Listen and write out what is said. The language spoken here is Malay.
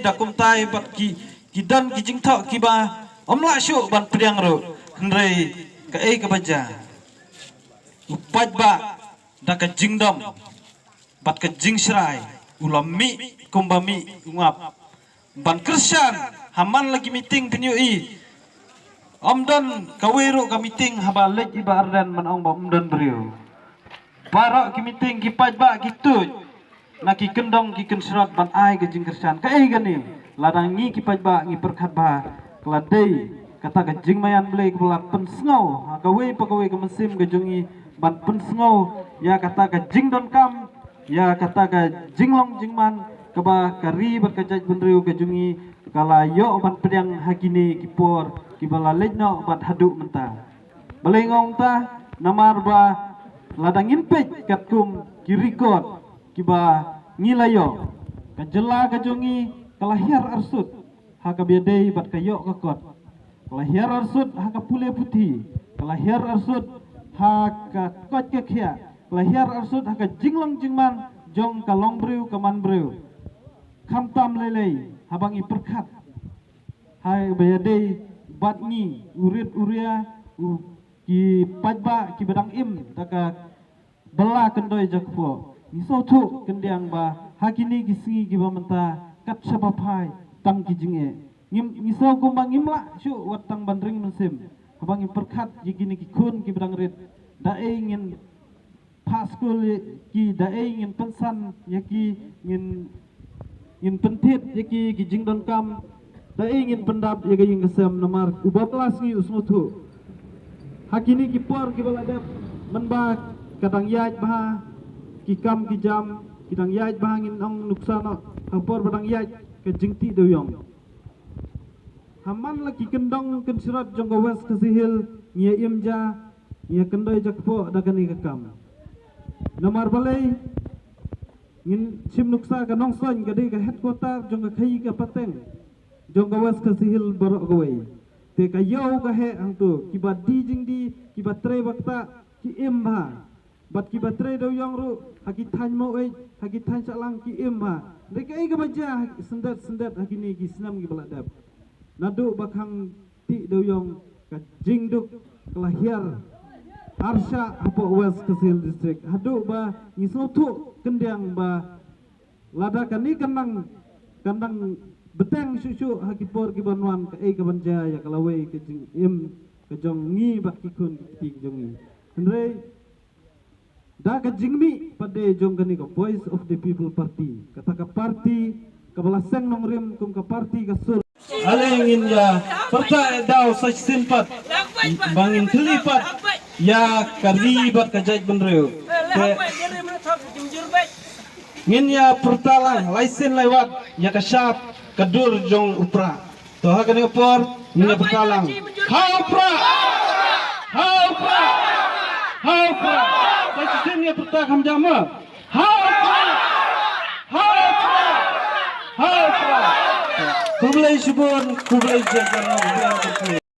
dakum tai bat ki dan ki jing thok ki ba omla shu ban priang ro hnrei ka ei ka baja upaj ba da ka jingdom bat ka jing shrai ulami kumbami ngap ban Kristen haman lagi meeting penyu i omdon kawiru ka meeting haba lek iba ardan man ong ba omdon beriu barok ki meeting ki paj ba gitu na ki kendong ki ken serat ban ai ke jing Kristen ka ei gani ladang ngi ki paj ba ngi perkhat ba kladei kata ka jing mayan blei kepala pensngau ha ka wei pa ka wei ka mesim ka jungi ban pensngau ya kata ka jing don kam ya kata ka jinglong jingman kaba kari berkajaj benriu ke jungi kala yo ban pedang hakini kipor kibala lejno bat haduk menta belengong ta namar ba ladangin pej katkum kirikot kiba ngilayo kajela kajungi kalahir arsut haka biadei bat kayo kakot kalahir arsut haka pule putih kalahir arsut haka kot kekhia kalahir arsut haka jinglong jingman jong kalong breu kaman breu kamtam lelei habangi perkat hai biadei bat ngi urit uria ki pajba ki bedang im taka bela kendoi jakpo miso tu kendiang ba hakini gisingi giba menta kat sabapai tang kijinge ngim miso kumbang imla syu watang bandring mesim habangi perkat jigini kikun ki bedang rit dae ngin paskul ki dae ngin pensan yaki ngin pentit yaki kijing don kam dae ngin pendap yaki ngin kesem nomor ubaplas ngi usmutu hakini kipor ki baladap menba kadang yaj bah kikam kijam kidang yaj bahangin ong nuksana hapor badang yaj ke jingti doyong haman lagi kendong ken surat jong wes kesihil ngia imja ngia kendoi jakpo dagani kakam namar balai ngin sim nuksa ka nongson gade ka headquarter jong ka khai ka pateng jong wes kesihil borok gawai te ka yau ka he angtu kiba di jingdi kiba tre bakta ki imba bat ki batre do yang ru haki than mo ei haki than salang ki imba dek ei ka baja sendat hakini ki senam ki baladap nadu bakhang ti do yang ka jingduk kelahir arsha apa west kesil district hadu ba ngisotu kendiang ba lada kani kandang beteng susu haki por ki banwan ka ei ka banja ya kalawe ke jing im ke jong ngi bak ki kun ki jongi andre da ka jingmi pada jong kani ka Voice of the People Party kata ka party ka balaseng nong rim kum ka party ka sur alengin ya percaya daw sa simpat bangin kelipat ya karibat ka jaj benreu ngin ya pertalang laisen lewat ya ka syap kadur jong upra to ha kani por ngin ya pertalang ha upra ha upra ha upra Sini pertah ham jama. Ha. Kublai subun, kublai jajan.